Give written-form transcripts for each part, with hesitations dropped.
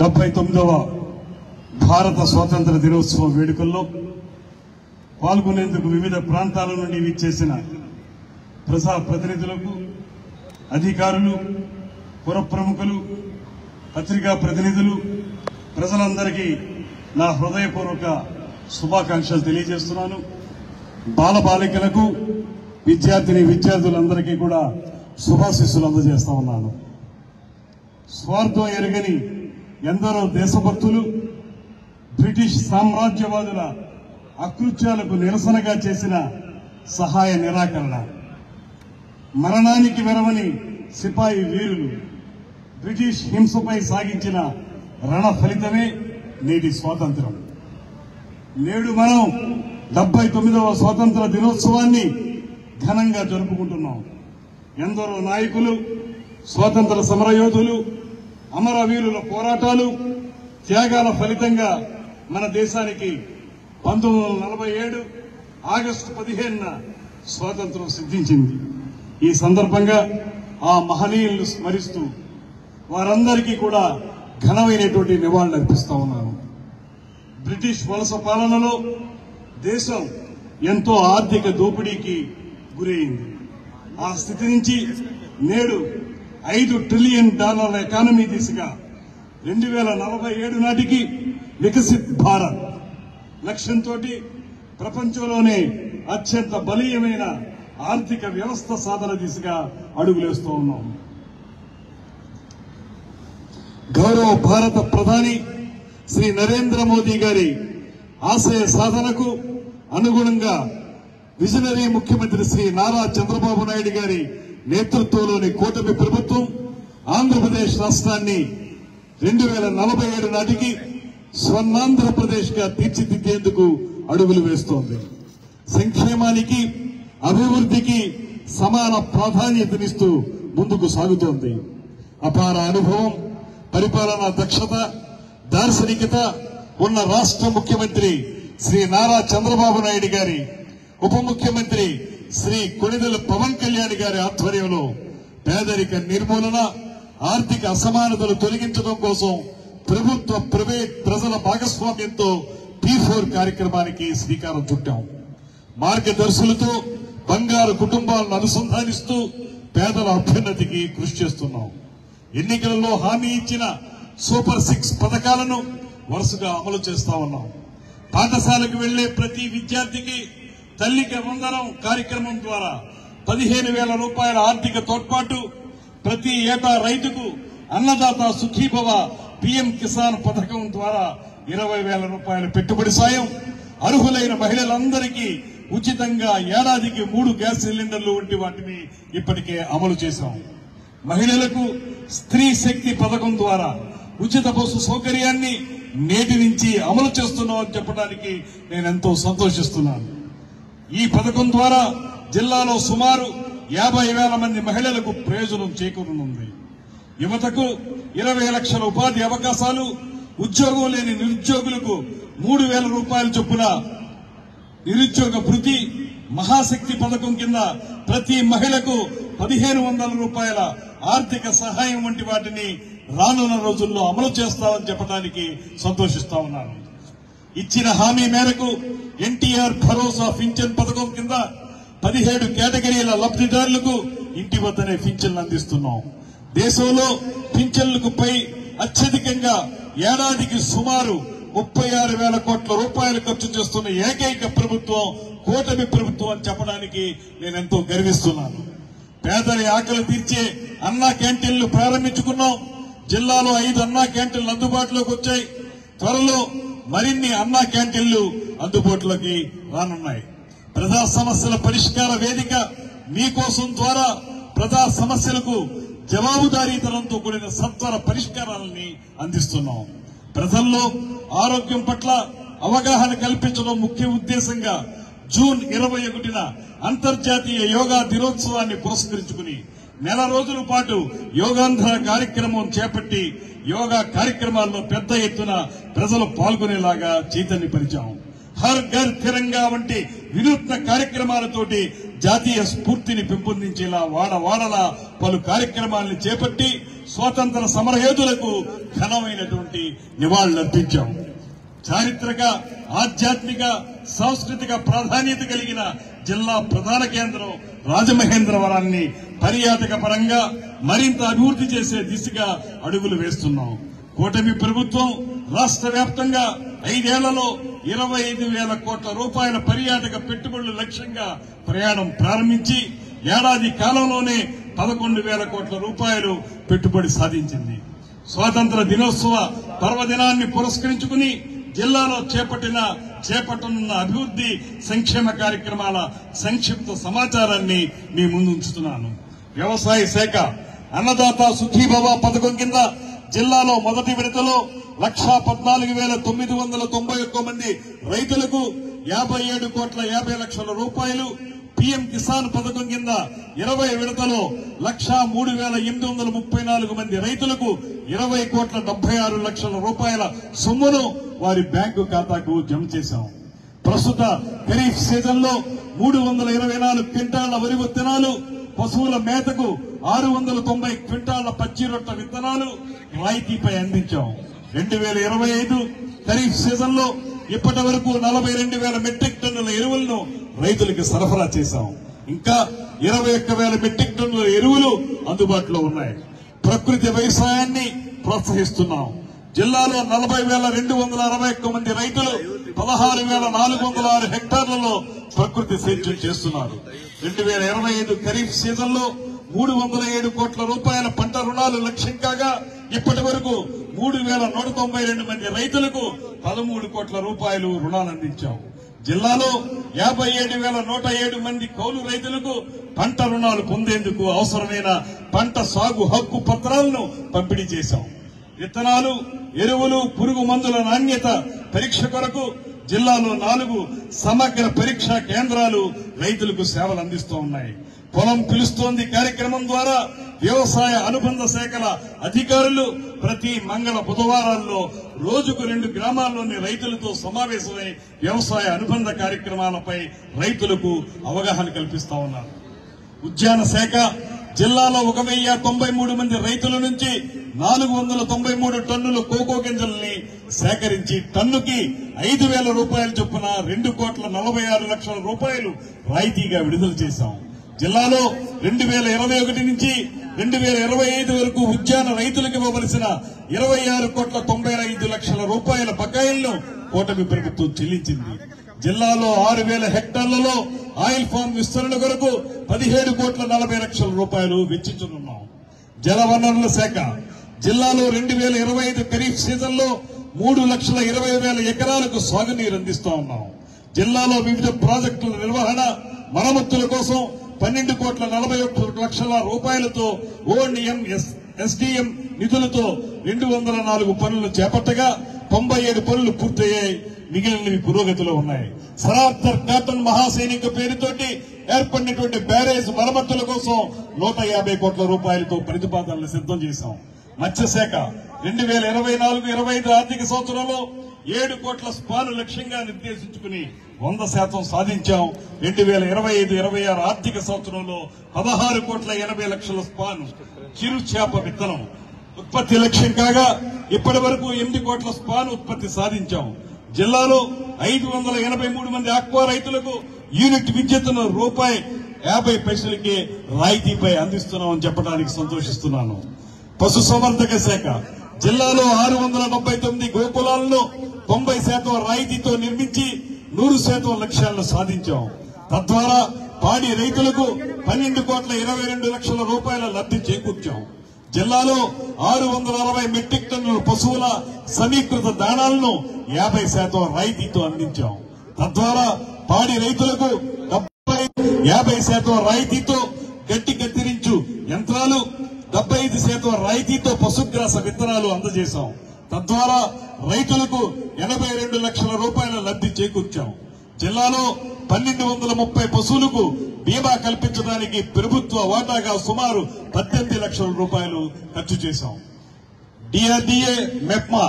79వ భారత స్వాతంత్ర దినోత్సవ వేడుకల్లో పాల్గొనేందుకు వివిధ ప్రాంతాల నుండి విచ్చేసిన ప్రజా ప్రతినిధులకు, అధికారులు, పుర ప్రముఖులు, పత్రికా ప్రతినిధులు, ప్రజలందరికీ నా హృదయపూర్వక శుభాకాంక్షలు తెలియజేస్తున్నాను. బాలబాలికలకు, విద్యార్థులందరికీ కూడా శుభాశీస్సులు అందజేస్తా ఉన్నాను. స్వార్థం ఎరగని ఎందరో దేశభక్తులు బ్రిటిష్ సామ్రాజ్యవాదుల అకృత్యాలకు నిరసనగా చేసిన సహాయ నిరాకరణ, మరణానికి వెరవని సిపాయి వీరులు, బ్రిటిష్ హింసపై సాగించిన రణ ఫలితమే నేటి స్వాతంత్రం. నేడు మనం 79వ స్వాతంత్ర దినోత్సవాన్ని ఘనంగా జరుపుకుంటున్నాం. ఎందరో నాయకులు, స్వాతంత్ర సమరయోధులు, అమరవీరుల పోరాటాలు, త్యాగాల ఫలితంగా మన దేశానికి 1947 ఆగస్టు 15న స్వాతంత్రం సిద్ధించింది. ఈ సందర్భంగా ఆ మహనీయులను స్మరిస్తూ వారందరికీ కూడా ఘనమైనటువంటి నివాళులు అర్పిస్తా ఉన్నాను. బ్రిటిష్ వలస పాలనలో దేశం ఎంతో ఆర్థిక దోపిడీకి గురైంది. ఆ స్థితి నుంచి నేడు $5 ట్రిలియన్ ఎకానమీ దిశగా 2047 నాటికి వికసిత్ భారత్ లక్ష్యంతో ప్రపంచంలోనే అత్యంత బలీయమైన ఆర్థిక వ్యవస్థ సాధన దిశగా అడుగులేస్తూ ఉన్నాం. గౌరవ భారత ప్రధాని శ్రీ నరేంద్ర మోదీ గారి ఆశయ సాధనకు అనుగుణంగా విజనరీ ముఖ్యమంత్రి శ్రీ నారా చంద్రబాబు నాయుడు గారి నేతృత్వంలోని కూటమి ప్రభుత్వం ఆంధ్రప్రదేశ్ రాష్ట్రాన్ని 2047 నాటికి స్వర్ణాంధ్రప్రదేశ్ గా తీర్చిదిద్దేందుకు అడుగులు వేస్తోంది. సంక్షేమానికి, అభివృద్ధికి సమాన ప్రాధాన్యతనిస్తూ ముందుకు సాగుతోంది. అపార అనుభవం, పరిపాలనా దక్షత, దార్శనికత ఉన్న రాష్ట్ర ముఖ్యమంత్రి శ్రీ నారా చంద్రబాబు నాయుడు గారి, ఉప ముఖ్యమంత్రి శ్రీ కొణిదెల పవన్ కళ్యాణ్ గారి ఆధ్వర్యంలో పేదరిక నిర్మూలన, ఆర్థిక అసమానతలు తొలగించడం కోసం ప్రభుత్వ, ప్రైవేట్, ప్రజల భాగస్వామ్యంతో P4 కార్యక్రమానికి శ్రీకారం చుట్టాం. మార్గదర్శులతో బంగారు కుటుంబాలను అనుసంధానిస్తూ పేదల అభ్యున్నతికి కృషి చేస్తున్నాం. ఎన్నికలలో హామీ ఇచ్చిన సూపర్ 6 పథకాలను వరుసగా అమలు చేస్తా ఉన్నాం. పాఠశాలకు వెళ్లే ప్రతి విద్యార్థికి తల్లికి వందనం కార్యక్రమం ద్వారా 15,000 రూపాయల ఆర్థిక తోడ్పాటు, ప్రతి ఏటా రైతుకు అన్నదాత సుఖీభవ PM కిసాన్ పథకం ద్వారా 20,000 రూపాయల పెట్టుబడి సాయం, అర్హులైన మహిళలందరికీ ఉచితంగా ఏడాదికి 3 గ్యాస్ సిలిండర్లు వంటి వాటిని ఇప్పటికే అమలు చేశాం. మహిళలకు స్త్రీ శక్తి పథకం ద్వారా ఉచిత బస్సు సౌకర్యాన్ని నేటి నుంచి అమలు చేస్తున్నామని చెప్పడానికి నేనెంతో సంతోషిస్తున్నాను. ఈ పథకం ద్వారా జిల్లాలో సుమారు 50,000 మంది మహిళలకు ప్రయోజనం చేకూరనుంది. యువతకు 20 లక్షల ఉపాధి అవకాశాలు, ఉద్యోగం లేని నిరుద్యోగులకు 3,000 రూపాయల చొప్పున నిరుద్యోగ భృతి, మహాశక్తి పథకం కింద ప్రతి మహిళకు 1,500 రూపాయల ఆర్థిక సహాయం వంటి వాటిని రానున్న రోజుల్లో అమలు చేస్తామని చెప్పడానికి సంతోషిస్తా ఉన్నాను. ఇచ్చిన హామీ మేరకు ఎన్టీఆర్ భరోసా పింఛన్ పథకం కింద 17 కేటగిరీల లబ్ధిదారులకు ఇంటి వద్దనే పింఛన్లు అందిస్తున్నాం. దేశంలో పింఛన్లకు పై అత్యధికంగా ఏడాదికి సుమారు 36,000 కోట్ల రూపాయలు ఖర్చు చేస్తున్న ఏకైక ప్రభుత్వం కూటమి ప్రభుత్వం అని చెప్పడానికి నేనెంతో గర్విస్తున్నాను. పేదరి ఆకలి తీర్చే అన్నా క్యాంటీన్లు ప్రారంభించుకున్నాం. జిల్లాలో 5 అన్నా క్యాంటీన్లు అందుబాటులోకి వచ్చాయి. త్వరలో మరిన్ని అన్నా క్యాంటీన్లు అందుబాటులోకి రానున్నాయి. ప్రజా సమస్యల పరిష్కార వేదిక మీకోసం ద్వారా ప్రజా సమస్యలకు జవాబుదారీతనంతో కూడిన సత్వర పరిష్కారాలని అందిస్తున్నాం. ప్రజల్లో ఆరోగ్యం పట్ల అవగాహన కల్పించడం ముఖ్య ఉద్దేశంగా జూన్ 21న అంతర్జాతీయ యోగా దినోత్సవాన్ని పురస్కరించుకుని నెల రోజుల పాటు యోగాంధ్ర కార్యక్రమం చేపట్టి యోగా కార్యక్రమాల్లో పెద్ద ఎత్తున ప్రజలు పాల్గొనేలాగా చైతన్యపరిచాం. హర్ ఘర్ తిరంగా వంటి వినూత్న కార్యక్రమాలతోటి జాతీయ స్ఫూర్తిని పెంపొందించేలా వాడవాడలా పలు కార్యక్రమాలను చేపట్టి స్వాతంత్ర సమరయోధులకు ఘనమైనటువంటి నివాళులర్పించాం. చారిత్రక, ఆధ్యాత్మిక, సాంస్కృతిక ప్రాధాన్యత కలిగిన జిల్లా ప్రధాన కేంద్రం రాజమహేంద్రవరాన్ని పర్యాటక పరంగా మరింత అభివృద్ధి చేసే దిశగా అడుగులు వేస్తున్నాం. కూటమి ప్రభుత్వం రాష్ట్ర వ్యాప్తంగా 5 ఏళ్లలో 25,000 కోట్ల రూపాయల పర్యాటక పెట్టుబడులు లక్ష్యంగా ప్రయాణం ప్రారంభించి ఏడాది కాలంలోనే 11,000 కోట్ల రూపాయలు పెట్టుబడి సాధించింది. స్వాతంత్ర దినోత్సవ పర్వదినాన్ని పురస్కరించుకుని జిల్లాలో చేపట్టనున్న అభివృద్ధి సంక్షేమ కార్యక్రమాల సంక్షిప్త సమాచారాన్ని మీ ముందు ఉంచుతున్నాను. వ్యవసాయ శాఖ అన్నదాత సుఖీభవ పథకం కింద జిల్లాలో మొదటి విడతలో 1,14,991 మంది రైతులకు 57,50,00,000 రూపాయలు, పీఎం కిసాన్ పథకం కింద 20 విడతలో 1,03,834 మంది రైతులకు 20,76,00,000 రూపాయల సొమ్మును వారి బ్యాంకు ఖాతాకు జమ చేశాం. ప్రస్తుత ఖరీఫ్ సీజన్ లో 324 క్వింటాళ్ల వరి విత్తనాలు, పశువుల మేతకు 690 క్వింటాళ్ల పచ్చి రొట్ట విత్తనాలు రాయితీపై అందించాం. 2025 ఖరీఫ్ సీజన్ లో ఇప్పటి వరకు 42,000 మెట్రిక్ టన్నుల ఎరువులను రైతులకు సరఫరా చేశాం. ఇంకా 21,000 మెట్రిక్ టన్నుల ఎరువులు అందుబాటులో ఉన్నాయి. ప్రకృతి వ్యవసాయాన్ని ప్రోత్సహిస్తున్నాం. జిల్లాలో 40,261 మంది రైతులు 16,406 హెక్టార్లలో ప్రకృతి సేద్యం చేస్తున్నారు. 2025 ఖరీఫ్ సీజన్ లో 307 కోట్ల రూపాయల పంట రుణాలు లక్ష్యం కాగా ఇప్పటి వరకు 3,192 మంది రైతులకు 13 కోట్ల రూపాయలు రుణాలు అందించాం. జిల్లాలో 57,107 మంది కౌలు రైతులకు పంట రుణాలు పొందేందుకు అవసరమైన పంట సాగు హక్కు పత్రాలను పంపిణీ చేశాం. విత్తనాలు, ఎరువులు, పురుగు మందుల నాణ్యత పరీక్ష కొరకు జిల్లాలో 4 సమగ్ర పరీక్షా కేంద్రాలు రైతులకు సేవలు అందిస్తూ ఉన్నాయి. పొలం పిలుస్తోంది కార్యక్రమం ద్వారా వ్యవసాయ అనుబంధ శాఖల అధికారులు ప్రతి మంగళ బుధవారాల్లో రోజుకు 2 గ్రామాల్లోని రైతులతో సమావేశమై వ్యవసాయ అనుబంధ కార్యక్రమాలపై రైతులకు అవగాహన కల్పిస్తా ఉన్నారు. ఉద్యాన శాఖ జిల్లాలో 1,093 మంది రైతుల నుంచి 493 టన్నుల కోకో గింజల్ని సేకరించి టన్నుకి 5,000 రూపాయల చొప్పున 2,46,00,000 రూపాయలు రాయితీగా విడుదల చేశాం. జిల్లాలో 2021 నుంచి 2025 వరకు ఉద్యాన రైతులకు ఇవ్వవలసిన 26,95,00,000 రూపాయల బకాయిలను కూటమి ప్రభుత్వం చెల్లించింది. జిల్లాలో 6,000 హెక్టార్లలో ఆయిల్ ఫామ్ విస్తరణ కొరకు 17,40,00,000 రూపాయలు వెచ్చించనున్నాం. జలవనరుల శాఖ జిల్లాలో 2025 ఖరీఫ్ సీజన్ లో 3,20,000 ఎకరాలకు సాగునీరు అందిస్తా ఉన్నాం. జిల్లాలో వివిధ ప్రాజెక్టుల నిర్వహణ, మరమ్మతుల కోసం 12,41,00,000 రూపాయలతో ఓఎన్ఎం, ఎస్డిఎం నిధులతో 204 పనులు చేపట్టగా 97 పనులు పూర్తయ్యాయి. మిగిలినవి పురోగతిలో ఉన్నాయి. సరార్థర్ కాటన్ మహాసైనిక పేరుతోటి ఏర్పడినటువంటి బ్యారేజ్ మరమ్మతుల కోసం 150 కోట్ల రూపాయలతో ప్రతిపాదనలు సిద్ధం చేశాం. మత్స్యశాఖ 2024-25 ఆర్థిక సంవత్సరంలో 7 కోట్ల స్పాను లక్ష్యంగా నిర్దేశించుకుని 100% సాధించాం. 2025-26 ఆర్థిక సంవత్సరంలో 16,80,00,000 స్పాను చిరు చేప విత్తనం ఉత్పత్తి లక్ష్యం కాగా ఇప్పటి వరకు 8 కోట్ల స్పాను ఉత్పత్తి సాధించాం. జిల్లాలో 583 మంది ఆక్వా రైతులకు యూనిట్ విద్యుత్తును ₹50 రాయితీపై అందిస్తున్నామని చెప్పడానికి సంతోషిస్తున్నాను. పశుసంవర్ధక శాఖ జిల్లాలో 679 గోకులాలను 90% రాయితీతో నిర్మించి 100% లక్ష్యాలను సాధించాం. తద్వారా పాడి రైతులకు 12,22,00,000 రూపాయల లబ్ధి చేకూర్చాం. జిల్లాలో 660 మెట్రిక్ టన్నుల పశువుల సమీకృత దాణాలను 50% రాయితీతో అందించాం. తద్వారా పాడి రైతులకు 50% రాయితీతో గట్టి కత్తిరించు యంత్రాలు, 75% రాయితీతో పశుగ్రాస విత్తనాలు అందజేశాం. తద్వారా రైతులకు 82 లక్షల రూపాయల లబ్ధి చేకూర్చాం. జిల్లాలో 1,230 పశువులకు బీమా కల్పించడానికి ప్రభుత్వ వాటాగా సుమారు 18 లక్షల రూపాయలు ఖర్చు చేశాం. డిఆర్డీఏ, మెప్మా,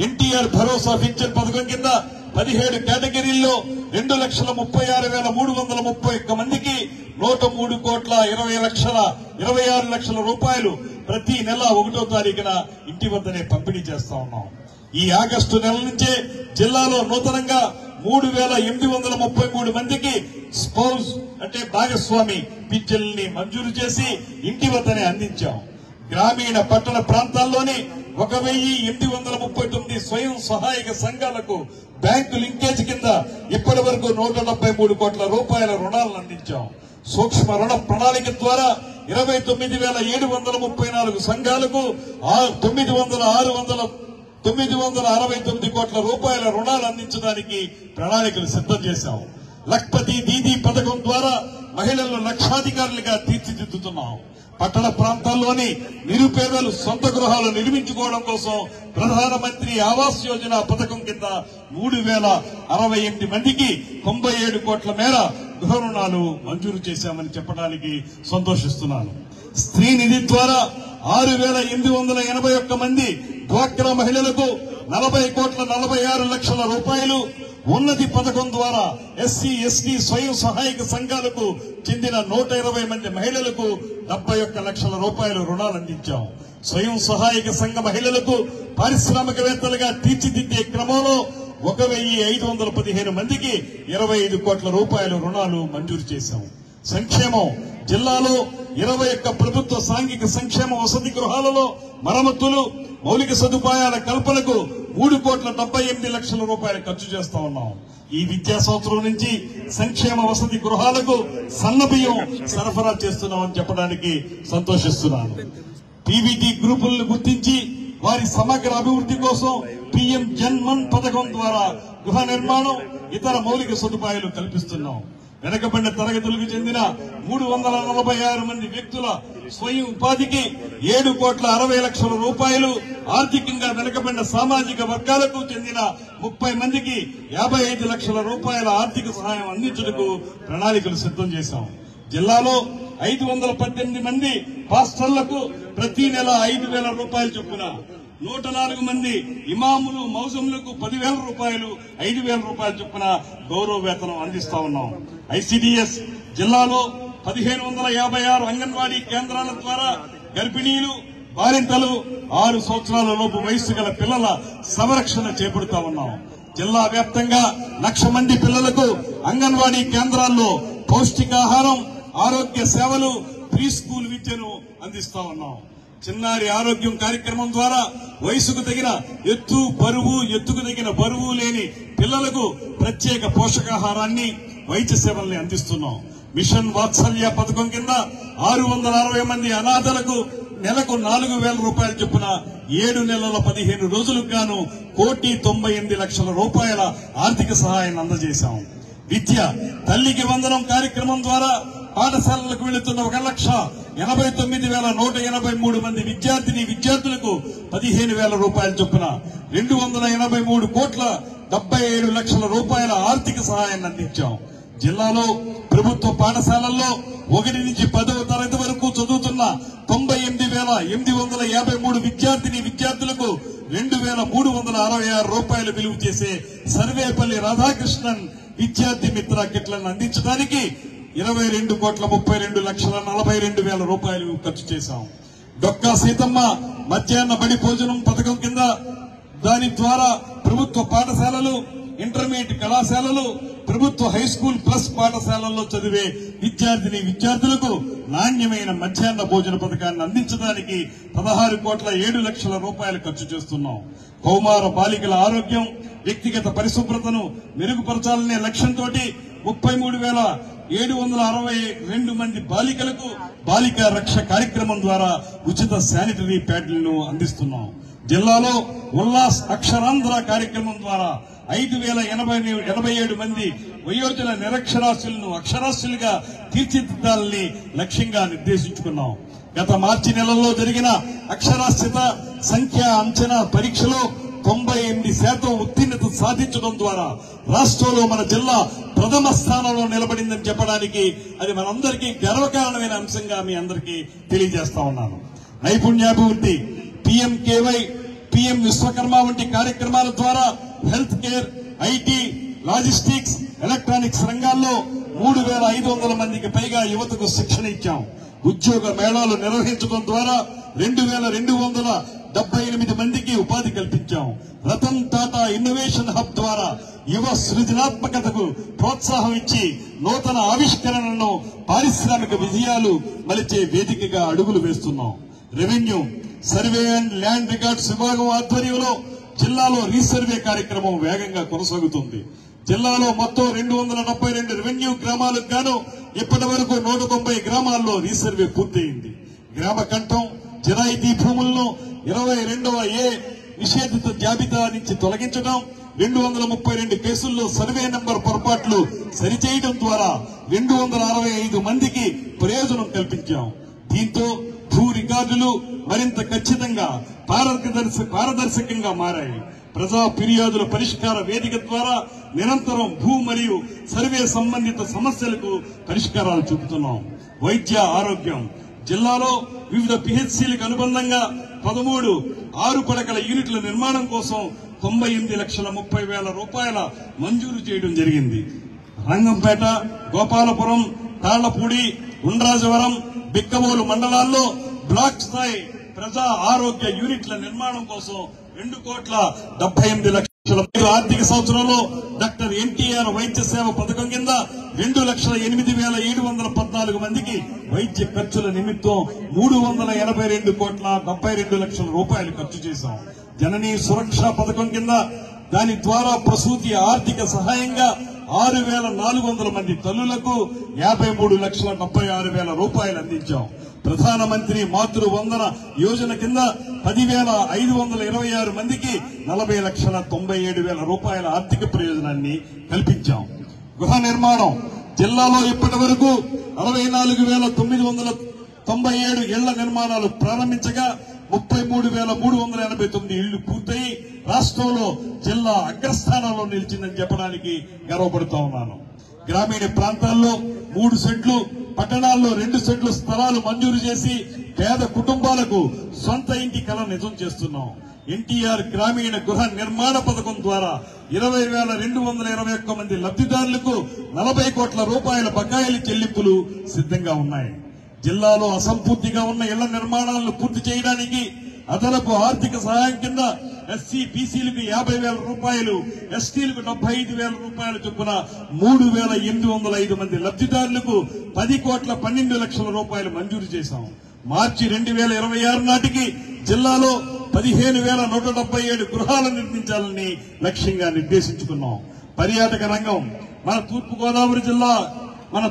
ఎన్టీఆర్ భరోసా పింఛన్ పథకం కింద 17 కేటగిరీల్లో 2,36,331 మందికి 103,26 లక్షల రూపాయలు ప్రతి నెల 1వ తారీఖున ఇంటి వద్దనే పంపిణీ చేస్తా ఉన్నాం. ఈ ఆగస్టు నెల నుంచే జిల్లాలో నూతనంగా 3,833 మందికి స్పౌజ్ అంటే భాగస్వామి పింఛన్లని మంజూరు చేసి ఇంటి వద్దనే అందించాం. గ్రామీణ పట్టణ ప్రాంతాల్లోని 1,839 స్వయం సహాయక సంఘాలకు బ్యాంకు లింకేజ్ కింద ఇప్పటి వరకు 173 కోట్ల రూపాయల రుణాలను అందించాం. సూక్ష్మ రుణ ప్రణాళిక ద్వారా 29,734 సంఘాలకు 969 కోట్ల రూపాయల రుణాలు అందించడానికి ప్రణాళికలు సిద్ధం చేశాం. లఖ్పతి దీదీ పథకం ద్వారా మహిళలను లక్షాధికారులుగా తీర్చిదిద్దుతున్నాం. పట్టణ ప్రాంతాల్లోని నిరుపేదలు సొంత గృహాలు నిర్మించుకోవడం కోసం ప్రధానమంత్రి ఆవాస్ యోజన పథకం కింద 3,068 మందికి 97 కోట్ల మేర గృహ రుణాలు మంజూరు చేశామని చెప్పడానికి సంతోషిస్తున్నాను. స్త్రీ నిధి ద్వారా 6,881 మంది డ్వాక్రా మహిళలకు 40,46 లక్షల రూపాయలు, ఉన్నతి పథకం ద్వారా ఎస్సీ ఎస్టీ స్వయం సహాయక సంఘాలకు చెందిన 120 మంది మహిళలకు 71 లక్షల రూపాయలు రుణాలు అందించాం. స్వయం సహాయక సంఘ మహిళలకు పారిశ్రామికవేత్తలుగా తీర్చిదిద్దే క్రమంలో 1,515 మందికి 25 కోట్ల రూపాయల రుణాలు మంజూరు చేశాం. సంక్షేమం జిల్లాలో 21 ప్రభుత్వ సాంఘిక సంక్షేమ వసతి గృహాలలో మరమ్మతులు, మౌలిక సదుపాయాల కల్పనకు 3,78 లక్షల రూపాయలు ఖర్చు చేస్తా ఉన్నాం. ఈ విద్యా సంవత్సరం నుంచి సంక్షేమ వసతి గృహాలకు సన్నబియ్యం సరఫరా చేస్తున్నామని చెప్పడానికి సంతోషిస్తున్నాను. పీవీటీ గ్రూపులను గుర్తించి వారి సమగ్ర అభివృద్ధి కోసం పీఎం జన్మన్ పథకం ద్వారా గృహ నిర్మాణం, ఇతర మౌలిక సదుపాయాలు కల్పిస్తున్నాం. వెనకబడిన తరగతులకు చెందిన 346 మంది వ్యక్తుల స్వయం ఉపాధికి 7,60 లక్షల రూపాయలు, ఆర్థికంగా వెనకబడిన సామాజిక వర్గాలకు చెందిన 30 మందికి 55 లక్షల రూపాయల ఆర్థిక సహాయం అందించుటకు ప్రణాళికలు సిద్ధం చేశాం. జిల్లాలో 518 మంది పాస్టర్లకు ప్రతి నెల 5,000 రూపాయలు చొప్పున, 104 మంది ఇమాములు మౌజములకు 10,000 రూపాయలు, 5,000 రూపాయలు చొప్పున గౌరవ వేతనం అందిస్తా ఉన్నాం. ఐసీడీఎస్ జిల్లాలో 1,556 అంగన్వాడీ కేంద్రాల ద్వారా గర్భిణీలు, బాలింతలు, 6 సంవత్సరాల లోపు వయస్సు గల పిల్లల సంరక్షణ చేపడుతా ఉన్నాం. జిల్లా వ్యాప్తంగా 1,00,000 మంది పిల్లలకు అంగన్వాడీ కేంద్రాల్లో పౌష్టికాహారం, ఆరోగ్య సేవలు, ప్రీ స్కూల్ విద్యను అందిస్తా ఉన్నాం. చిన్నారి ఆరోగ్యం కార్యక్రమం ద్వారా వయసుకు తగిన ఎత్తుకు తగిన బరువు లేని పిల్లలకు ప్రత్యేక పోషకాహారాన్ని, వైద్య సేవల్ని అందిస్తున్నాం. మిషన్ వాత్సల్య పథకం కింద 660 మంది అనాథలకు నెలకు 4,000 రూపాయలు చొప్పున 7 నెలల 15 రోజులకు గాను 1,98 లక్షల రూపాయల ఆర్థిక సహాయాన్ని అందజేశాం. విద్య తల్లికి వందనం కార్యక్రమం ద్వారా పాఠశాలలకు వెళుతున్న 1,89,183 మంది విద్యార్థులకు 15,000 రూపాయల చొప్పున 283,77 లక్షల రూపాయల ఆర్థిక సహాయాన్ని అందించాం. జిల్లాలో ప్రభుత్వ పాఠశాలల్లో 1 నుంచి 10వ తరగతి వరకు చదువుతున్న 98,853 విద్యార్థులకు 2,366 రూపాయలు విలువ చేసే సర్వేపల్లి రాధాకృష్ణన్ విద్యార్థి మిత్ర కిట్లను అందించడానికి 22,32,42,000 రూపాయలు ఖర్చు చేశాం. డొక్కా సీతమ్మ మధ్యాహ్న బడి భోజనం పథకం కింద దాని ద్వారా ప్రభుత్వ పాఠశాలలు, ఇంటర్మీడియట్ కళాశాలలు, ప్రభుత్వ హైస్కూల్ ప్లస్ పాఠశాలల్లో చదివే విద్యార్థులకు నాణ్యమైన మధ్యాహ్న భోజన పథకాన్ని అందించడానికి 16,07 లక్షల రూపాయలు ఖర్చు చేస్తున్నాం. కౌమార బాలికల ఆరోగ్యం, వ్యక్తిగత పరిశుభ్రతను మెరుగుపరచాలనే లక్ష్యంతో 33,762 మంది బాలికలకు బాలికా రక్ష కార్యక్రమం ద్వారా ఉచిత శానిటరీ ప్యాడ్లను అందిస్తున్నాం. జిల్లాలో ఉల్లాస్ అక్షరాంధ్ర కార్యక్రమం ద్వారా 5,087 మంది వయోజన నిరక్షరాస్యులను అక్షరాస్యులుగా తీర్చిదిద్దాలని లక్ష్యంగా నిర్దేశించుకున్నాం. గత మార్చి నెలలో జరిగిన అక్షరాస్యత సంఖ్యా అంచనా పరీక్షలో 98% ఉత్తీర్ణత సాధించడం ద్వారా రాష్ట్రంలో మన జిల్లా ప్రథమ స్థానంలో నిలబడిందని చెప్పడానికి అది మనందరికీ గర్వకారణమైన అంశంగా మీ అందరికీ తెలియజేస్తా ఉన్నాను. నైపుణ్యాభివృద్ధి, PMKY, PM విశ్వకర్మ వంటి కార్యక్రమాల ద్వారా health care, IT, logistics, electronics రంగాల్లో 3,500 మందికి పైగా యువతకు శిక్షణ ఇచ్చాం. ఉద్యోగ మేళాలు నిర్వహించడం ద్వారా 2,278 మందికి ఉపాధి కల్పించాం. రతన్ టాటా ఇన్నోవేషన్ హబ్ ద్వారా యువ సృజనాత్మకతకు ప్రోత్సాహం ఇచ్చి నూతన ఆవిష్కరణలను, పారిశ్రామిక విజయాలు మలిచే వేదికగా అడుగులు వేస్తున్నాం. Revenue, survey and land records విభాగం ఆధ్వర్యంలో జిల్లాలో రీసర్వే కార్యక్రమం వేగంగా కొనసాగుతుంది. జిల్లాలో మొత్తం 272 రెవెన్యూ గ్రామాలకు గాను ఇప్పటి వరకు 190 గ్రామాల్లో రీసర్వే పూర్తయింది. గ్రామ కంఠం, జిరాయితీ భూములను 22వ ఏ నిషేధిత జాబితా నుంచి తొలగించడం, 232 కేసుల్లో సర్వే నంబర్ పొరపాట్లు సరిచేయడం ద్వారా 265 మందికి ప్రయోజనం కల్పించాం. దీంతో భూ రికార్డులు మరింత ఖచ్చితంగా పారదర్శకంగా మారాయి. ప్రజా ఫిర్యాదుల పరిష్కార వేదిక ద్వారా నిరంతరం భూ మరియు సర్వే సంబంధిత సమస్యలకు పరిష్కారాలు చూపుతున్నాం. వైద్య ఆరోగ్యం, జిల్లాలో వివిధ పిహెచ్సిలకు అనుబంధంగా 13 6 పడకల యూనిట్ల నిర్మాణం కోసం 98,30,000 రూపాయల మంజూరు చేయడం జరిగింది. రంగంపేట, గోపాలపురం, తాళ్లపూడి, ఉండ్రాజవరం, బిక్కవోలు మండలాల్లో బ్లాక్ స్థాయి ప్రజా ఆరోగ్య యూనిట్ల నిర్మాణం కోసం 2,78,00,000 ఆర్థిక సంవత్సరంలో డాక్టర్ ఎన్టీఆర్ వైద్య సేవ పథకం కింద 2,08,714 మందికి వైద్య ఖర్చుల నిమిత్తం 382,72,00,000 రూపాయలు ఖర్చు చేశాం. జననీ సురక్ష పథకం కింద దాని ద్వారా ప్రసూతి ఆర్థిక సహాయంగా 6,400 మంది తల్లులకు 53,76,000 రూపాయలు అందించాం. ప్రధానమంత్రి మాతృ వందన యోజన కింద 10,526 మందికి 40,97,000 రూపాయల ఆర్థిక ప్రయోజనాన్ని కల్పించాం. గృహ నిర్మాణం, జిల్లాలో ఇప్పటి వరకు 64,997 ఇళ్ల నిర్మాణాలు ప్రారంభించగా 33,389 ఇళ్లు పూర్తయి రాష్ట్రంలో జిల్లా అగ్రస్థానంలో నిలిచిందని చెప్పడానికి గర్వపడుతూ ఉన్నాను. గ్రామీణ ప్రాంతాల్లో 3 సెంట్లు, పట్టణాల్లో 2 సెంట్లు స్థలాలు మంజూరు చేసి పేద కుటుంబాలకు సొంత ఇంటి కల నిజం చేస్తున్నాం. ఎన్టీఆర్ గ్రామీణ గృహ నిర్మాణ పథకం ద్వారా 20,221 మంది లబ్ధిదారులకు 40 కోట్ల రూపాయల బకాయిల చెల్లింపులు సిద్ధంగా ఉన్నాయి. జిల్లాలో అసంపూర్తిగా ఉన్న ఇళ్ల నిర్మాణాలను పూర్తి చేయడానికి అదనపు ఆర్థిక సహాయం కింద ఎస్సీ, బీసీలకు 50,000 రూపాయలు, ఎస్టీలకు 75,000 రూపాయలు చొప్పున 3,805 మంది లబ్ధిదారులకు 10,12,00,000 రూపాయలు మంజూరు చేశాం. మార్చి 2026 నాటికి జిల్లాలో 15,177 గృహాలు నిర్మించాలని లక్ష్యంగా నిర్దేశించుకున్నాం. పర్యాటక రంగం, మన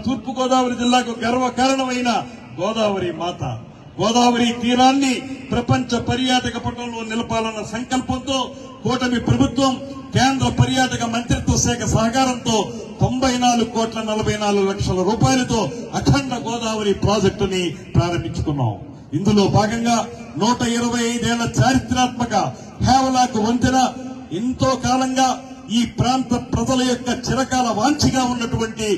తూర్పుగోదావరి జిల్లాకు గర్వకారణమైన గోదావరి మాత, గోదావరి తీరాన్ని ప్రపంచ పర్యాటక పటంలో నిలపాలన్న సంకల్పంతో కూటమి ప్రభుత్వం కేంద్ర పర్యాటక మంత్రిత్వ శాఖ సహకారంతో 94,44,00,000 రూపాయలతో అఖండ గోదావరి ప్రాజెక్టుని ప్రారంభించుకున్నాం. ఇందులో భాగంగా 125 ఏళ్ల చారిత్రాత్మక హేవలాకు వంతెన, ఎంతో కాలంగా ఈ ప్రాంత ప్రజల యొక్క చిరకాల వాంఛగా ఉన్నటువంటి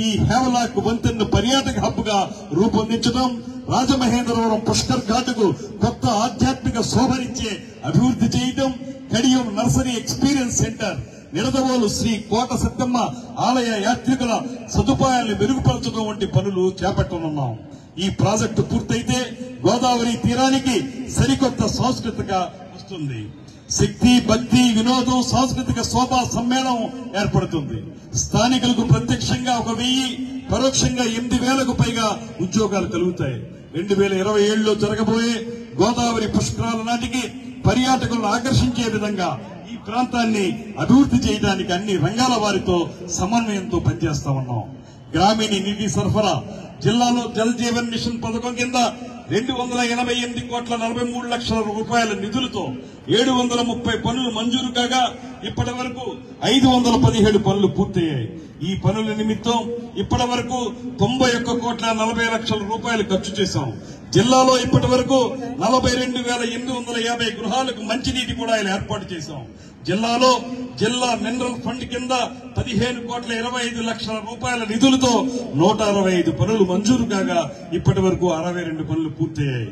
ఈ హేవలాకు వంతెనను పర్యాటక హబ్ గా రూపొందించడం, రాజమహేంద్రవరం పుష్కర్ ఘాటుకు కొత్త ఆధ్యాత్మిక శోభనిచ్చే అభివృద్ధి చేయడం, Kadiyam nursery experience centre, Nidadavolu Sri Kota Sattamma ఆలయ యాత్రికుల సదుపాయాలను మెరుగుపరచడం వంటి పనులు చేపట్టనున్నాం. ఈ ప్రాజెక్టు పూర్తయితే గోదావరి తీరానికి సరికొత్త సాంస్కృతిక వస్తుంది. శక్తి, భక్తి, వినోదం, సాంస్కృతిక శోభా సమ్మేళనం ఏర్పడుతుంది. స్థానికులకు ప్రత్యక్షంగా 1,000, పరోక్షంగా 8,000కు పైగా ఉద్యోగాలు కలుగుతాయి. 2027లో జరగబోయే గోదావరి పుష్కరాల నాటికి పర్యాటకులను ఆకర్షించే విధంగా ఈ ప్రాంతాన్ని అభివృద్ధి చేయడానికి అన్ని రంగాల వారితో సమన్వయంతో పనిచేస్తా ఉన్నాం. గ్రామీణ నీటి సరఫరా, జిల్లాలో జల్ జీవన్ మిషన్ పథకం కింద 288,43,00,000 రూపాయల నిధులతో 730 పనులు మంజూరు కాగా ఇప్పటి వరకు 517 పనులు పూర్తయ్యాయి. ఈ పనుల నిమిత్తం ఇప్పటి వరకు 91,40,00,000 రూపాయలు ఖర్చు చేశాం. జిల్లాలో ఇప్పటి వరకు 42,850 గృహాలకు మంచినీటి కుళాయిలు ఏర్పాటు చేశాం. జిల్లాలో జిల్లా మినరల్ ఫండ్ కింద 15,25,00,000 రూపాయల నిధులతో 165 పనులు మంజూరు కాగా ఇప్పటి వరకు 62 పనులు పూర్తయ్యాయి.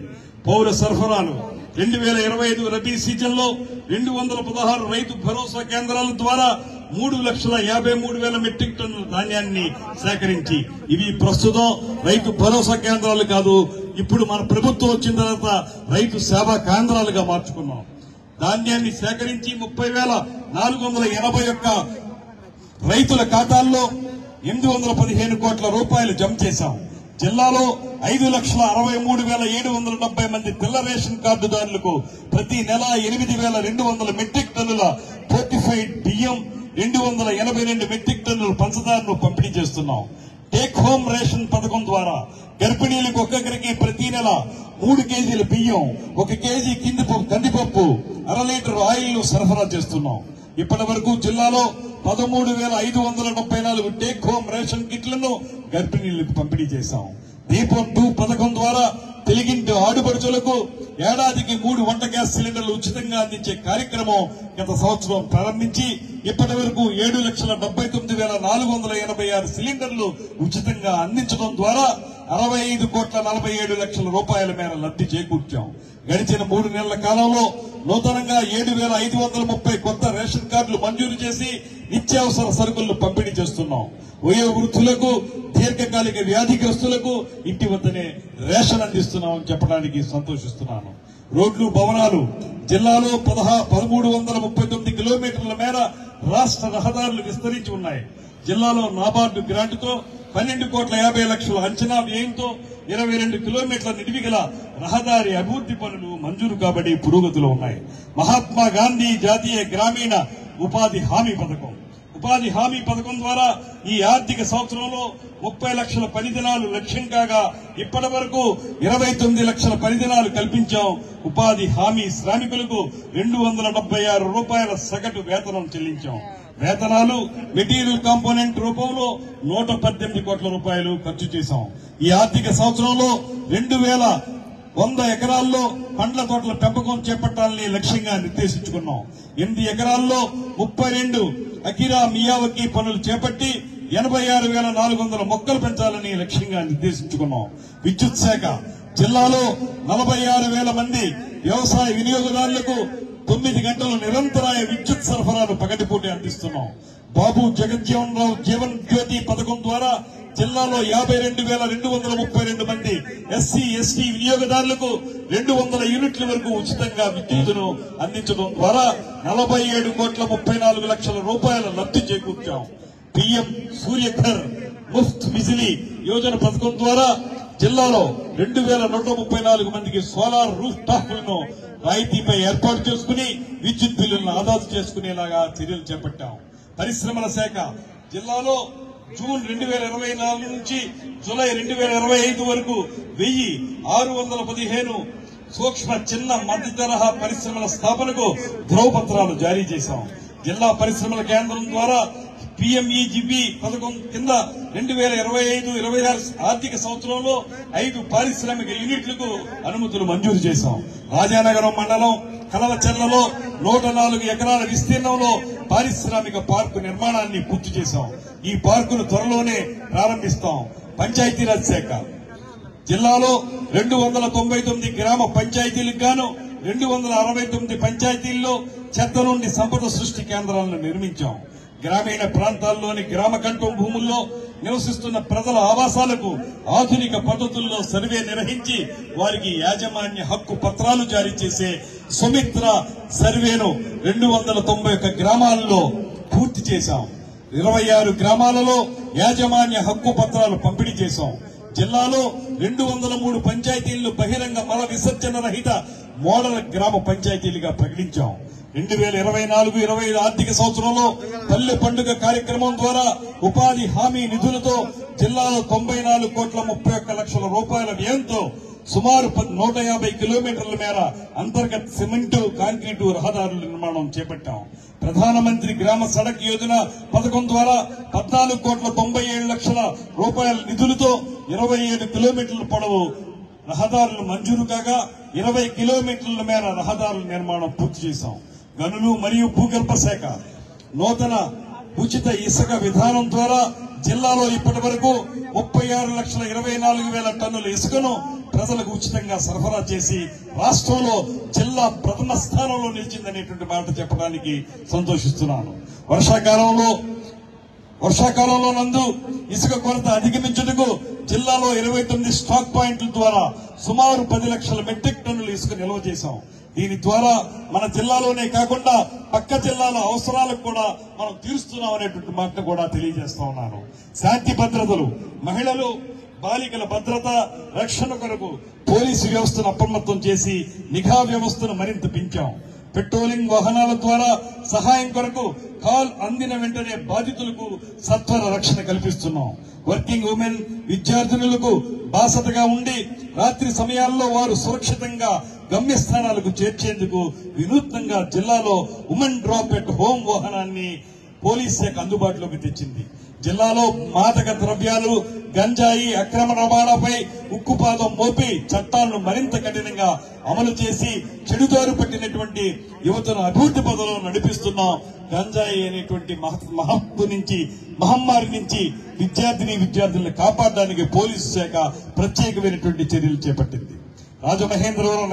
పౌర సరఫరాలు 2025 రబీ సీజన్లో 216 రైతు భరోసా కేంద్రాల ద్వారా 3,53,000 మెట్రిక్ టన్నుల ధాన్యాన్ని సేకరించి ఇవి ప్రస్తుతం రైతు భరోసా కేంద్రాలు కాదు, ఇప్పుడు మన ప్రభుత్వం వచ్చిన తర్వాత రైతు సేవా కేంద్రాలుగా మార్చుకున్నాం. ధాన్యాన్ని సేకరించి 30,481 రైతుల ఖాతాల్లో 815 కోట్ల రూపాయలు జమ చేశాం. జిల్లాలో 5,63,770 మంది తెల్ల రేషన్ కార్డుదారులకు ప్రతి నెల 8,200 మెట్రిక్ టన్నుల ఫోర్టిఫైడ్ బియ్యం, 282 మెట్రిక్ టన్నుల పంచదారను పంపిణీ చేస్తున్నాం. టేక్ హోమ్ రేషన్ పథకం ద్వారా గర్భిణీలకు ఒక్కొక్కరికి ప్రతి నెల 3 కేజీల బియ్యం, 1 కేజీ కందిపప్పు, 1/2 లీటర్ ఆయిల్ సరఫరా చేస్తున్నాం. ఇప్పటి వరకు జిల్లాలో 13,574 టేక్ హోమ్ రేషన్ కిట్లను గర్భిణీలకు పంపిణీ చేశాం. దీపం 2 పథకం ద్వారా తెలుగింటి ఆడుపడుచులకు ఏడాదికి 3 వంట గ్యాస్ సిలిండర్లు ఉచితంగా అందించే కార్యక్రమం గత సంవత్సరం ప్రారంభించి ఇప్పటి వరకు 7,79,486 సిలిండర్లు ఉచితంగా అందించడం ద్వారా 65,47,00,000 రూపాయల మేర లబ్ధి చేకూర్చాం. గడిచిన 3 నెలల కాలంలో నూతనంగా 7,530 కొత్త రేషన్ కార్డులు మంజూరు చేసి నిత్యావసర సరుకులను పంపిణీ చేస్తున్నాం. వయోవృద్ధులకు, దీర్ఘకాలిక వ్యాధిగ్రస్తులకు ఇంటి వద్దనే రేషన్ అందిస్తున్నామని చెప్పడానికి సంతోషిస్తున్నాను. రోడ్లు, భవనాలు జిల్లాలో 1,339 కిలోమీటర్ల మేర రాష్ట్ర రహదారులు విస్తరించి ఉన్నాయి. జిల్లాలో నాబార్డు గ్రాంట్తో 12,50,00,000 అంచనా వ్యయంతో 22 కిలోమీటర్ల నిడివిగల రహదారి అభివృద్ధి పనులు మంజూరు కాబడి పురోగతిలో ఉన్నాయి. మహాత్మా గాంధీ జాతీయ గ్రామీణ ఉపాధి హామీ పథకం ద్వారా ఈ ఆర్థిక సంవత్సరంలో 30 లక్షల పని దినాలు లక్ష్యం కాగా ఇప్పటి వరకు 29 లక్షల పని దినాలు కల్పించాం. ఉపాధి హామీ శ్రామికులకు 276 రూపాయల సగటు వేతనం చెల్లించాం. వేతనాలు, మెటీరియల్ కాంపోనెంట్ రూపంలో 118 కోట్ల రూపాయలు ఖర్చు చేశాం. ఈ ఆర్థిక సంవత్సరంలో 2,100 ఎకరాల్లో పండ్ల తోటల పెంపకం చేపట్టాలని లక్ష్యంగా నిర్దేశించుకున్నాం. 8 ఎకరాల్లో 32 అకిరా మియావకీ పనులు చేపట్టి 86,400 మొక్కలు పెంచాలని లక్ష్యంగా నిర్దేశించుకున్నాం. విద్యుత్ శాఖ జిల్లాలో 46,000 మంది వ్యవసాయ వినియోగదారులకు 9 గంటల నిరంతరాయ విద్యుత్ సరఫరాను పగటిపూట అందిస్తున్నాం. బాబు జగజ్జీవన్ రావు జీవన్ జ్యోతి పథకం ద్వారా జిల్లాలో 52,232 మంది ఎస్సీ, ఎస్టీ వినియోగదారులకు 200 యూనిట్ల వరకు ఉచితంగా విద్యుత్తును అందించడం ద్వారా 47,34,00,000 రూపాయల లబ్ధి చేకూర్చాం. పీఎం సూర్యఘర్ ముఫ్త్ బిజిలీ యోజన పథకం ద్వారా జిల్లాలో 2,134 మందికి సోలార్ రూఫ్ టాప్లను రాయితీపై ఏర్పాటు చేసుకుని విద్యుత్ బిల్లులను ఆదా చేసుకునేలాగా చర్యలు చేపట్టాం. పరిశ్రమల శాఖ జిల్లాలో జూన్ 2024 నుంచి జూలై 2025 వరకు 1,615 సూక్ష్మ, చిన్న, మధ్య తరహా పరిశ్రమల స్థాపనకు ధ్రువపత్రాలు జారీ చేశాం. జిల్లా పరిశ్రమల కేంద్రం ద్వారా పీఎంఈజీపీ పథకం కింద 2025-26 ఆర్థిక సంవత్సరంలో 5 పారిశ్రామిక యూనిట్లకు అనుమతులు మంజూరు చేశాం. రాజానగరం మండలం కలవచెర్లలో 104 ఎకరాల విస్తీర్ణంలో పారిశ్రామిక పార్కు నిర్మాణాన్ని పూర్తి చేశాం. ఈ పార్కును త్వరలోనే ప్రారంభిస్తాం. పంచాయతీరాజ్ శాఖ జిల్లాలో 299 గ్రామ పంచాయతీలకు గాను 269 పంచాయతీల్లో చెత్త నుండి సంపద సృష్టి కేంద్రాలను నిర్మించాం. గ్రామీణ ప్రాంతాల్లోని గ్రామ కంఠం భూముల్లో నివసిస్తున్న ప్రజల ఆవాసాలకు ఆధునిక పద్ధతుల్లో సర్వే నిర్వహించి వారికి యాజమాన్య హక్కు పత్రాలు జారీ చేసే సుమిత్ర సర్వేను 291 గ్రామాల్లో పూర్తి చేశాం. 26 గ్రామాలలో యాజమాన్య హక్కు పత్రాలు పంపిణీ చేశాం. జిల్లాలో 203 పంచాయతీలను బహిరంగ మల విసర్జన రహిత మోడల్ గ్రామ పంచాయతీలుగా ప్రకటించాం. 2024-25 ఆర్థిక సంవత్సరంలో పల్లె పండుగ కార్యక్రమం ద్వారా ఉపాధి హామీ నిధులతో జిల్లాలో 94,31,00,000 రూపాయల వ్యయంతో సుమారు 150 కిలోమీటర్ల మేర అంతర్గత సిమెంటు, కాంక్రీటు రహదారుల నిర్మాణం చేపట్టాం. ప్రధానమంత్రి గ్రామ సడక్ యోజన పథకం ద్వారా 14,97,00,000 రూపాయల నిధులతో 27 కిలోమీటర్ల పొడవు రహదారులు మంజూరు కాగా 20 కిలోమీటర్ల మేర రహదారుల నిర్మాణం పూర్తి చేశాం. గనులు మరియు భూగర్భ శాఖ నూతన ఉచిత ఇసుక విధానం ద్వారా జిల్లాలో ఇప్పటి వరకు 36,24,000 టన్నుల ఇసుకను ప్రజలకు ఉచితంగా సరఫరా చేసి రాష్ట్రంలో జిల్లా ప్రథమ స్థానంలో నిలిచిందనేటువంటి మాట చెప్పడానికి సంతోషిస్తున్నాను. వర్షాకాలంలో నందు ఇసుక కొరత అధిగమించుటకు జిల్లాలో 29 స్టాక్ పాయింట్ల ద్వారా సుమారు 10 లక్షల మెట్రిక్ టన్నులు ఇసుక నిల్వ చేశాం. దీని ద్వారా మన జిల్లాలోనే కాకుండా పక్క జిల్లాల అవసరాలకు కూడా మనం తీరుస్తున్నాం అనేటువంటి మాట కూడా తెలియజేస్తా ఉన్నాను. శాంతి భద్రతలు, మహిళలు, బాలికల భద్రత రక్షణ కొరకు పోలీసు వ్యవస్థను అప్రమత్తం చేసి నిఘా వ్యవస్థను మరింత పెంచాం. పెట్రోలింగ్ వాహనాల ద్వారా సహాయం కొరకు కాల్ అందిన వెంటనే బాధితులకు సత్వర రక్షణ కల్పిస్తున్నాం. వర్కింగ్ ఉమెన్ విద్యార్థినులకు బాసటగా ఉండి రాత్రి సమయాల్లో వారు సురక్షితంగా గమ్యస్థానాలకు చేర్చేందుకు వినూత్నంగా జిల్లాలో ఉమెన్ డ్రాప్ ఎట్ హోమ్ వాహనాన్ని పోలీస్ శాఖ అందుబాటులోకి తెచ్చింది. జిల్లాలో మాదక ద్రవ్యాలు, గంజాయి అక్రమ రవాణాపై ఉక్కుపాదం మోపి చట్టాలను మరింత కఠినంగా అమలు చేసి చెడుదారు పట్టినటువంటి యువతను అభివృద్ధి పదంలో నడిపిస్తున్నాం. గంజాయి అనేటువంటి మహమ్మారి నుంచి విద్యార్థులను కాపాడడానికి పోలీసు శాఖ ప్రత్యేకమైనటువంటి చర్యలు చేపట్టింది. రాజమహేంద్రవరం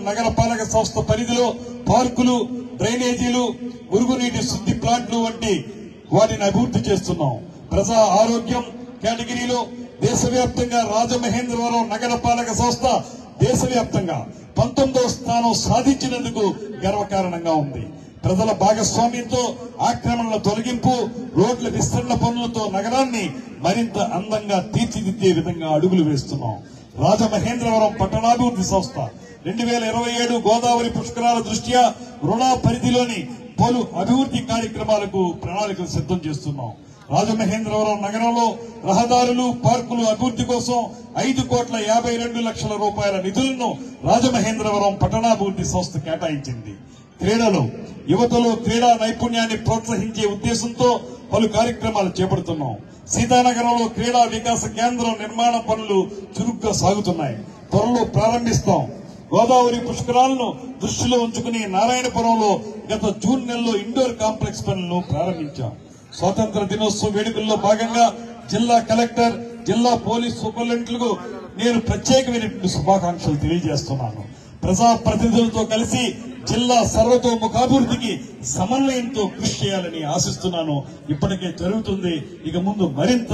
నగరపాలక సంస్థ పరిధిలో పార్కులు, డ్రైనేజీలు, మురుగునీటి శుద్ధి ప్లాంట్లు వంటి వాటిని అభివృద్ధి చేస్తున్నాం. ప్రజా ఆరోగ్యం కేటగిరీలో దేశవ్యాప్తంగా రాజమహేంద్రవరం నగరపాలక సంస్థ దేశవ్యాప్తంగా 19వ స్థానం సాధించినందుకు గర్వకారణంగా ఉంది. ప్రజల భాగస్వామ్యంతో ఆక్రమణల తొలగింపు, రోడ్ల విస్తరణ పనులతో నగరాన్ని మరింత అందంగా తీర్చిదిద్దే విధంగా అడుగులు వేస్తున్నాం. రాజమహేంద్రవరం పట్టణాభివృద్ధి సంస్థ 2027 గోదావరి పుష్కరాల దృష్ట్యా రుణా పరిధిలోని పలు అభివృద్ధి కార్యక్రమాలకు ప్రణాళికలు సిద్ధం చేస్తున్నాం. రాజమహేంద్రవరం నగరంలో రహదారులు, పార్కులు అభివృద్ధి కోసం 5,52,00,000 రూపాయల నిధులను రాజమహేంద్రవరం పట్టణాభివృద్ధి సంస్థ కేటాయించింది. క్రీడలు, యువతలో క్రీడా నైపుణ్యాన్ని ప్రోత్సహించే ఉద్దేశంతో పలు కార్యక్రమాలు చేపడుతున్నాం. సీతానగరంలో క్రీడా వికాస కేంద్రం నిర్మాణ పనులు చురుగ్గా సాగుతున్నాయి. త్వరలో ప్రారంభిస్తాం. గోదావరి పుష్కరాలను దృష్టిలో ఉంచుకుని నారాయణపురంలో గత జూన్ నెలలో ఇండోర్ కాంప్లెక్స్ పనులను ప్రారంభించాం. స్వాతంత్ర దినోత్సవ వేడుకల్లో భాగంగా జిల్లా కలెక్టర్, జిల్లా పోలీస్ సూపరింటెండెంట్లకు నేను ప్రత్యేకమైనటువంటి శుభాకాంక్షలు తెలియజేస్తున్నాను. ప్రజాప్రతినిధులతో కలిసి జిల్లా సర్వతోముఖాభివృద్ధికి సమన్వయంతో కృషి చేయాలని ఆశిస్తున్నాను. ఇప్పటికే జరుగుతుంది, ఇక ముందు మరింత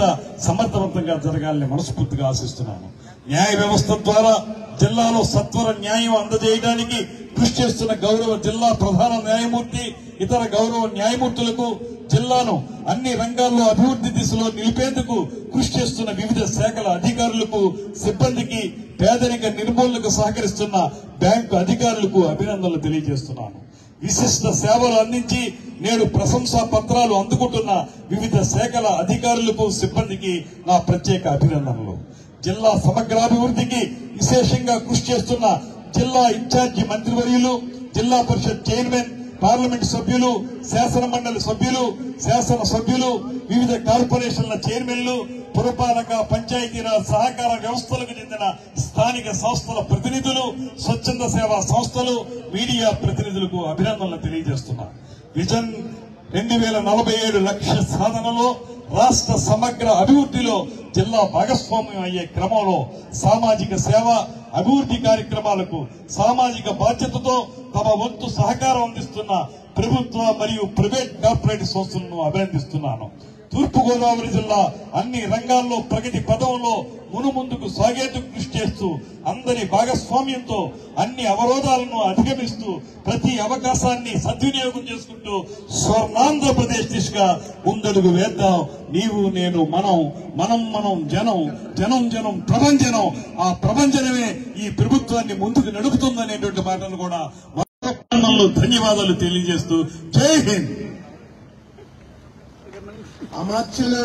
సమర్థవంతంగా జరగాలని మనస్ఫూర్తిగా ఆశిస్తున్నాను. న్యాయ వ్యవస్థ ద్వారా జిల్లాలో సత్వర న్యాయం అందజేయడానికి కృషి చేస్తున్న గౌరవ జిల్లా ప్రధాన న్యాయమూర్తి, ఇతర గౌరవ న్యాయమూర్తులకు, జిల్లాను అన్ని రంగాల్లో అభివృద్ధి దిశలో నిలిపేందుకు కృషి చేస్తున్న వివిధ శాఖల అధికారులకు, సిబ్బందికి, పేదరిక నిర్మూలనకు సహకరిస్తున్న బ్యాంకు అధికారులకు అభినందనలు తెలియజేస్తున్నాను. విశిష్ట సేవలు అందించి నేడు ప్రశంసా పత్రాలు అందుకుంటున్న వివిధ శాఖల అధికారులకు, సిబ్బందికి నా ప్రత్యేక అభినందనలు. జిల్లా సమగ్రాభివృద్ధికి విశేషంగా కృషి చేస్తున్న జిల్లా ఇన్ఛార్జి మంత్రివర్యులు, జిల్లా పరిషత్ చైర్మన్, పార్లమెంట్ సభ్యులు, శాసన మండలి సభ్యులు, శాసన సభ్యులు, వివిధ కార్పొరేషన్ల చైర్మన్లు, పురపాలక, పంచాయతీరాజ్, సహకార వ్యవస్థలకు చెందిన స్థానిక సంస్థల ప్రతినిధులు, స్వచ్ఛంద సేవా సంస్థలు, మీడియా ప్రతినిధులకు అభినందనలు తెలియజేస్తున్నారు. విజన్ 2047 లక్ష్య సాధనలో రాష్ట్ర సమగ్ర అభివృద్ధిలో జిల్లా భాగస్వామ్యం అయ్యే క్రమంలో సామాజిక సేవ, అభివృద్ధి కార్యక్రమాలకు సామాజిక బాధ్యతతో తమ వంతు సహకారం అందిస్తున్న ప్రభుత్వ మరియు ప్రైవేట్ కార్పొరేట్ సంస్థలను అభినందిస్తున్నాను. తూర్పుగోదావరి జిల్లా అన్ని రంగాల్లో ప్రగతి పథంలో మునుముందుకు సాగేందుకు కృషి చేస్తూ అందరి భాగస్వామ్యంతో అన్ని అవరోధాలను అధిగమిస్తూ ప్రతి అవకాశాన్ని సద్వినియోగం చేసుకుంటూ స్వర్ణాంధ్రప్రదేశ్ దిశగా ముందడుగు వేద్దాం. నీవు, నేను, మనం, జనం, ప్రభంజనం. ఆ ప్రభంజనమే ఈ ప్రభుత్వాన్ని ముందుకు నడుపుతుందనేటువంటి మాటలు కూడా ధన్యవాదాలు తెలియజేస్తూ జై హింద్. అమర్చులు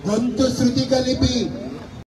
గొంతు శృతి కలిపి